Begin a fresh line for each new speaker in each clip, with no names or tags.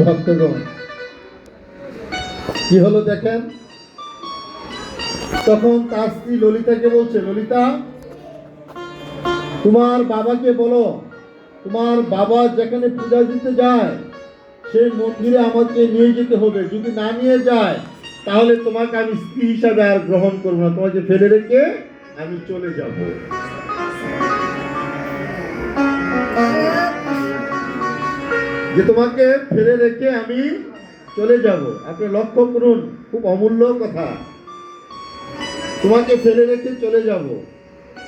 ভক্তগণ, কি হলো দেখেন। তখন তার স্ত্রী ললিতাকে বলছে, ললিতা, তোমার বাবাকে বলো, তোমার বাবা যেখানে পূজা দিতে যায় সেই মন্দিরে আমাকে নিয়ে যেতে হবে। যদি না নিয়ে যায় তাহলে তোমাকে আমি স্ত্রী হিসাবে আর গ্রহণ করবো না, তোমাকে ফেলে রেখে আমি চলে যাব। যে তোমাকে ফেলে রেখে আমি চলে যাব। আপনি লক্ষ্য করুন, খুব অমূল্য কথা, তোমাকে ফেলে রেখে চলে যাব।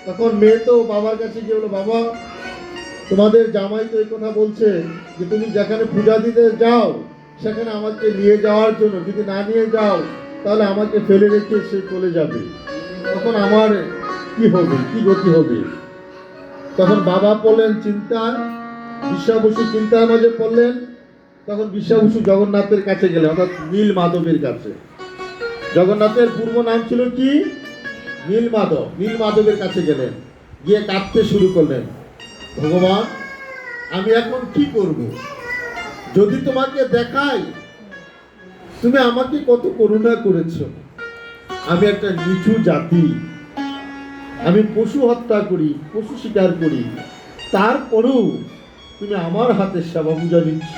তখন মেয়ে তো বাবার কাছে গিয়ে বলল, বাবা, তোমাদের জামাই তো এই কথা বলছে যে তুমি যেখানে পূজা দিতে যাও সেখানে আমাকে নিয়ে যাওয়ার জন্য, যদি না নিয়ে যাও তাহলে আমাকে ফেলে রেখে সে চলে যাবে। তখন আমার কি হবে, কি গতি হবে? তখন বাবা পড়লেন চিন্তায়, বিশ্বাবসু চিন্তার মাঝে পড়লেন। তখন বিশ্বাবসু জগন্নাথের কাছে গেলেন, অর্থাৎ নীল মাধবের কাছে। জগন্নাথের পূর্ব নাম ছিল কি? নীল মাধব। নীল মাধবের কাছে গেলেন, গিয়ে কাঁদতে শুরু করলেন, ভগবান, আমি এখন কি করব? যদি তোমাকে দেখাই তুমি আমাকে কত করুণা করেছো। আমি একটা নিচু জাতি, আমি পশু হত্যা করি, পশু শিকার করি, তারপরেও তুমি আমার হাতে সেবা পূজা দিচ্ছ।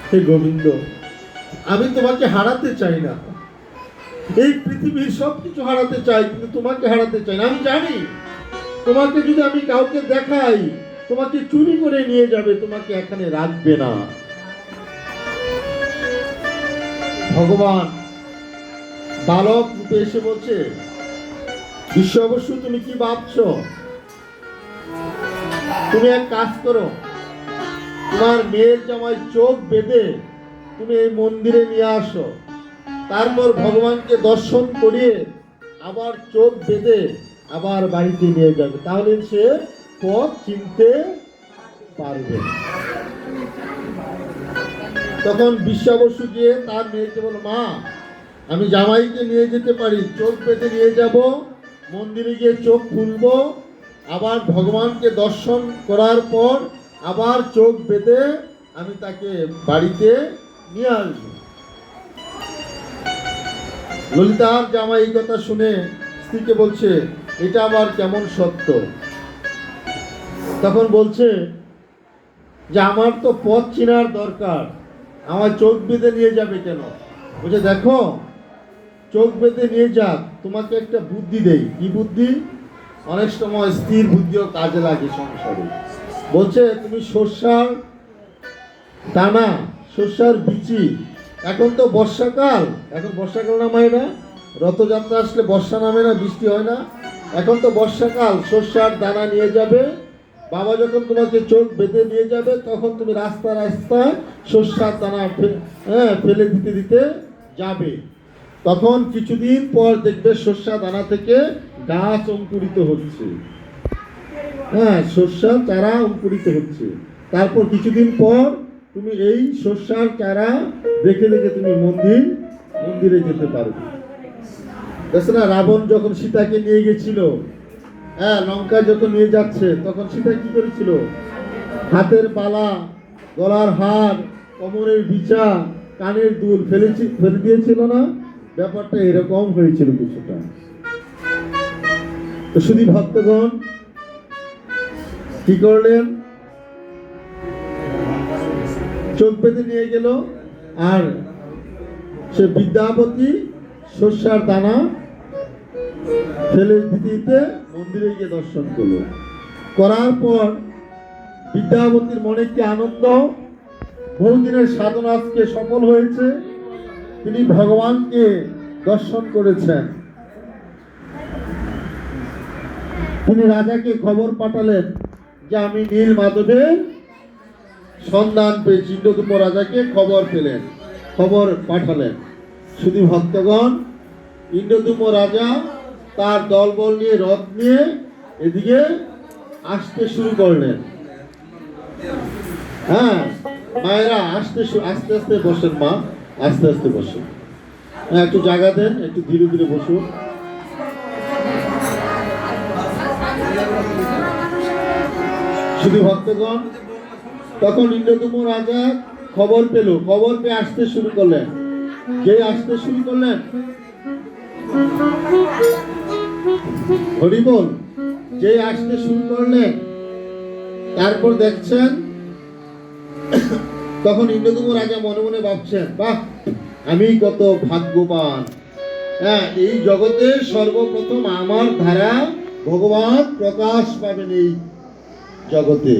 হে গোবিন্দ, আমি তোমাকে হারাতে চাই না, এই পৃথিবীর সবকিছু হারাতে চাই, কিন্তু তোমাকে হারাতে চাই না। আমি জানি তোমাকে যদি আমি কাউকে দেখাই তোমাকে চুরি করে নিয়ে যাবে, তোমাকে এখানে রাখবে না। ভগবান বালক রূপে এসে বলছে, বিশ্বাবসু, তুমি কি ভাবছো? তুমি এক কাজ করো, তোমার মেয়ের জামাই চোখ বেঁধে তুমি এই মন্দিরে নিয়ে আসো, তারপর ভগবানকে দর্শন করিয়ে আবার চোখ বেঁধে আবার বাড়িতে নিয়ে যাবে, তাহলে সে পথ চিনতে পারবে। তখন বিশ্বাবসু গিয়ে তার মেয়েকে বলল, মা, আমি জামাইকে নিয়ে যেতে পারি, চোখ বেঁধে নিয়ে যাব, মন্দিরে গিয়ে চোখ খুলবো, আবার ভগবানকে দর্শন করার পর আবার চোখ বেঁধে আমি তাকে বাড়িতে নিয়ে আসবো। ললিতার জামাই এই কথা শুনে স্ত্রীকে বলছে, এটা আবার কেমন সত্য? তখন বলছে যে আমার তো পথ চেনার দরকার, আমার চোখ বেঁধে নিয়ে যাবে কেন? বলছে, দেখো, চোখ বেঁধে নিয়ে যাক, তোমাকে একটা বুদ্ধি দেই। কি বুদ্ধি? অনেক সময় স্থির বুদ্ধিও কাজে লাগে সংসারে। বলছে, তুমি সর্ষার দানা, সর্ষার বিচি, এখন তো বর্ষাকাল, এখন বর্ষাকাল না মায়েরা, রথযাত্রা আসলে বর্ষা নামে না, বৃষ্টি হয় না, এখন তো বর্ষাকাল, সর্ষার দানা নিয়ে যাবে। বাবা যখন তোমাকে চোখ বেঁধে নিয়ে যাবে তখন তুমি রাস্তা রাস্তায় সর্ষার দানা ফেলে দিতে দিতে যাবে। তখন কিছুদিন পর দেখবে সর্ষা দানা থেকে গাছ অঙ্কুরিত হচ্ছে, সর্ষার চারা অঙ্কুরিত হচ্ছে। তারপর কিছুদিন পর তুমি এই সর্ষার চারা দেখে দেখে তুমি মন্দিরে যেতে পারবে। দেখো না, রাবণ যখন সীতাকে নিয়ে গেছিল, লঙ্কা যখন নিয়ে যাচ্ছে, তখন সীতা কি করেছিল? হাতের বালা, গলার হার, কোমরের বিচা, কানের দুল ফেলে দিয়েছিল না? ব্যাপারটা এরকম হয়েছিল কিছুটা। তো শুধু ভক্তগণ কি করলেন? চোখ বেঁধে নিয়ে গেল, আর সে বিদ্যাপতি সর্ষার দানা ফেলে দিতে মন্দিরে গিয়ে দর্শন করলো। করার পর বিদ্যাপতির মনে কি আনন্দ! বহুদিনের সাধনা আজকে সফল হয়েছে, তিনি ভগবানকে দর্শন করেছেন। তিনি রাজাকে খবর পাঠালেন যে আমি নীল মাধবের সন্ধান পেয়েছি। ইন্দ্রদূত রাজাকে খবর পাঠালেন। শুধু ভক্তগণ, ইন্দ্রদূত রাজা তার দলবল নিয়ে, রথ নিয়ে এদিকে আসতে শুরু করলেন। মায়েরা আস্তে আস্তে বসেন, মা, আস্তে আস্তে বসুন, একটু জায়গা দেন, একটু ধীরে ধীরে বসুন। শুধু ভক্তগণ, তখন ইন্দ্রদুম্ন রাজা খবর পেয়ে আসতে শুরু করলেন। যে আসতে শুরু করলেন, হরি বল, যে আসতে শুরু করলেন, তারপর দেখছেন তখন ইন্দ্রদুম্ন রাজা মনে মনে ভাবছেন, বাহ, আমি কত ভাগ্যবান। হ্যাঁ, এই জগতে সর্বপ্রথম আমার দ্বারা ভগবান প্রকাশ পাবেন এই জগতে।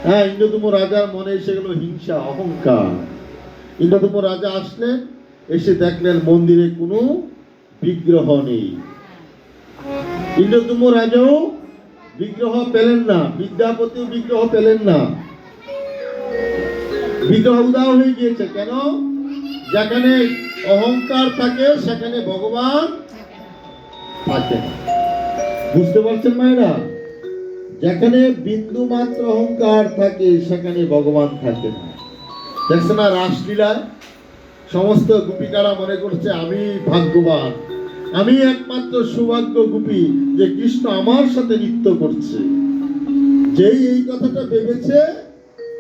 হ্যাঁ, ইন্দ্রদুম্ন রাজার মনে এসে গেল হিংসা, অহংকার। ইন্দ্রদুম্ন রাজা আসলেন, এসে দেখলেন মন্দিরে কোনো বিগ্রহ নেই। ইন্দ্রদুম্ন রাজাও বিগ্রহ পেলেন না, বিদ্যাপতিও বিগ্রহ পেলেন না। বিগ্রহ উদাও হয়ে গিয়েছে। কেন? যেখানে অহংকার থাকে সেখানে ভগবান থাকে না। বুঝতে পারছেন মায়েরা? যেখানে বিন্দু মাত্র অহংকার থাকে সেখানে ভগবান থাকে না। দেখছে না রাসলীলায় সমস্ত গোপিকারা মনে করছে আমি ভাগ্যবান, আমি একমাত্র সৌভাগ্য গোপী যে কৃষ্ণ আমার সাথে নৃত্য করছে। যেই এই কথাটা ভেবেছে,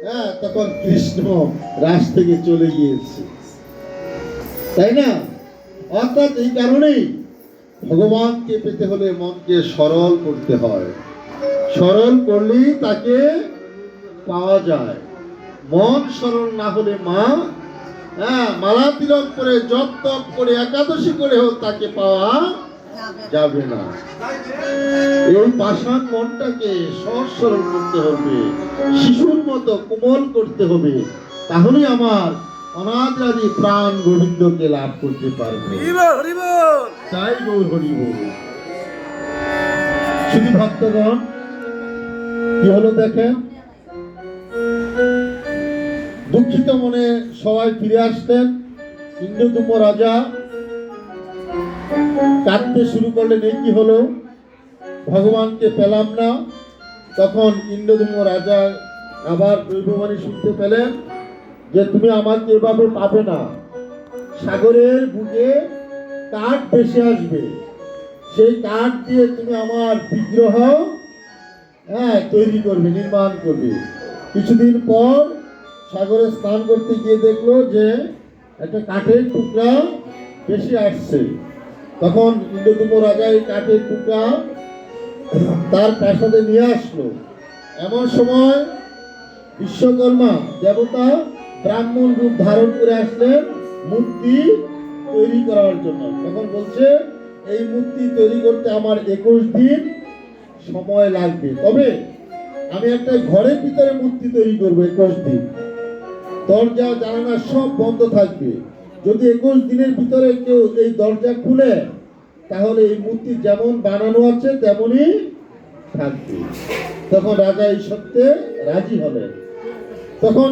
হ্যাঁ, তখন কৃষ্ণ রাস থেকে চলে গিয়েছে, তাই না? অর্থাৎ এই কারণেই ভগবানকে পেতে হলে মনকে সরল করতে হয়। সরল করলেই তাকে পাওয়া যায়। মন সরল না হলে মা, হ্যাঁ, মালা তিলক করে জপ তপ করে একাদশী করে হোক তাকে পাওয়া যাবে না। এই পাষাণ মনটাকে সহজ সরল করতে হবে, শিশুর মতো কোমল করতে হবে, তাহলে আমার অনাদি প্রাণ গোবিন্দকে লাভ করতে পারবে। তাই গৌর হরি বল। শুধু ভক্তগণ, কি হলো দেখেন, দুঃখিত মনে সবাই ফিরে আসতেন। ইন্দ্রদুম্ন রাজা কাঁদতে শুরু করলেন, এই কি হলো, ভগবানকে পেলাম না। তখন ইন্দ্রদুম্ন রাজা আবার দৈববাণী শুনতে পেলেন যে তুমি আমাকে এভাবে পাবে না, সাগরের বুকে কাঠ ভেসে আসবে, সেই কাঠ দিয়ে তুমি আমার বিগ্রহ, হ্যাঁ, তৈরি করবে, নির্মাণ করবে। কিছুদিন পর সাগরে স্নান করতে গিয়ে দেখলো যে একটা কাঠের টুকরা ভেসে আসছে। তখন ইন্দ্রদুম্ন রাজা এই কাঠের টুকরা তার প্রাসাদে নিয়ে আসলো। এমন সময় বিশ্বকর্মা দেবতা ব্রাহ্মণ রূপ ধারণ করে আসলেন মূর্তি তৈরি করার জন্য। তখন বলছে এই মূর্তি তৈরি করতে আমার 21 দিন সময় লাগবে, তবে আমি একটা ঘরের ভিতরে মূর্তি তৈরি করবো। 21 দিন দরজা জানালা সব বন্ধ থাকবে। যদি 21 দিনের ভিতরে কেউ এই দরজা খুলে, তাহলে এই মূর্তি যেমন বানানো আছে তেমনই থাকবে। তখন রাজা এই সত্যে রাজি হলেন। তখন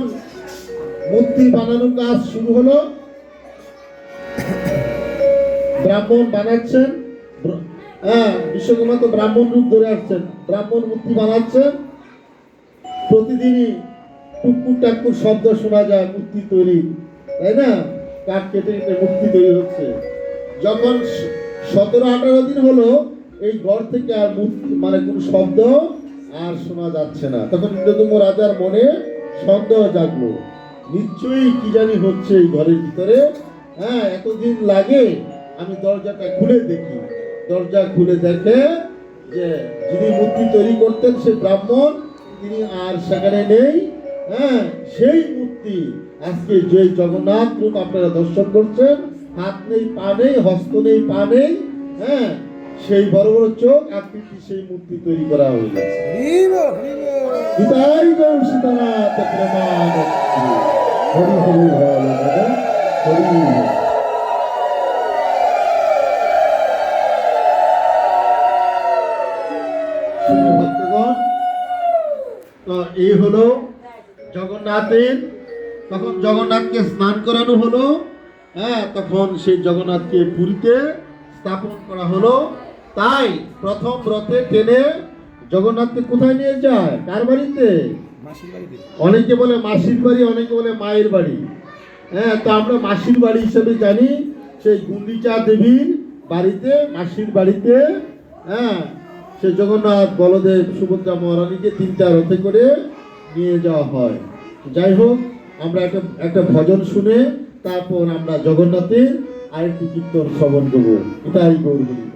মূর্তি বানানোর কাজ শুরু হলো। ব্রাহ্মণ বানাচ্ছেন, হ্যাঁ, বিশ্বকর্মা তো ব্রাহ্মণ রূপ ধরে আসছেন, ব্রাহ্মণ মূর্তি বানাচ্ছেন। প্রতিদিনই টুকুর টাকুর শব্দ শোনা যায় মূর্তি তৈরি, তাই না? কাঠ কেটে কেটে মূর্তি তৈরি হচ্ছে। যখন 17-18 দিন হলো, এই ঘর থেকে আর মূর্তি মানে কোনো শব্দ আর শোনা যাচ্ছে না। তখন ইন্দ্রদুম্ন রাজার মনে সন্দেহ জাগলো, নিশ্চয়ই কি জানি হচ্ছে এই ঘরের ভিতরে। হ্যাঁ, এতদিন লাগে, আমি দরজাটা খুলে দেখি। দরজা খুলে দেখে যে যিনি মূর্তি তৈরি করতেন সে ব্রাহ্মণ, তিনি আর সেখানে নেই। হ্যাঁ, সেই মূর্তি আজকে যে জগন্নাথ রূপ আপনারা দর্শন করছেন, হাত নেই, পা নেই, হস্ত নেই, পা নেই, হ্যাঁ, সেই বড় বড় চোখ আকৃতি সেই মূর্তি তৈরি করা হয়ে গেছে। হরি হরি হরি। ভক্তগণ, তো এই হলো জগন্নাথের। তখন জগন্নাথকে স্নান করানো হলো। হ্যাঁ, তখন সেই জগন্নাথকে পুরীতে স্থাপন করা হলো। তাই প্রথম রথে টেনে জগন্নাথকে কোথায় নিয়ে যায়? কার বাড়িতে? অনেকে বলে মাসির বাড়ি, অনেকে বলে মায়ের বাড়ি। হ্যাঁ, তো আমরা মাসির বাড়ি হিসেবে জানি। সেই গুন্ডিচা দেবীর বাড়িতে, মাসির বাড়িতে, হ্যাঁ, সে জগন্নাথ, বলদেব, সুভদ্রা মহারানীকে 3টা রথে করে নিয়ে যাওয়া হয়। যাই হোক, আমরা একটা ভজন শুনে তারপর আমরা জগন্নাথের আরেকটি কীর্তন শ্রবণ করবো। এটাই গৌর হরি।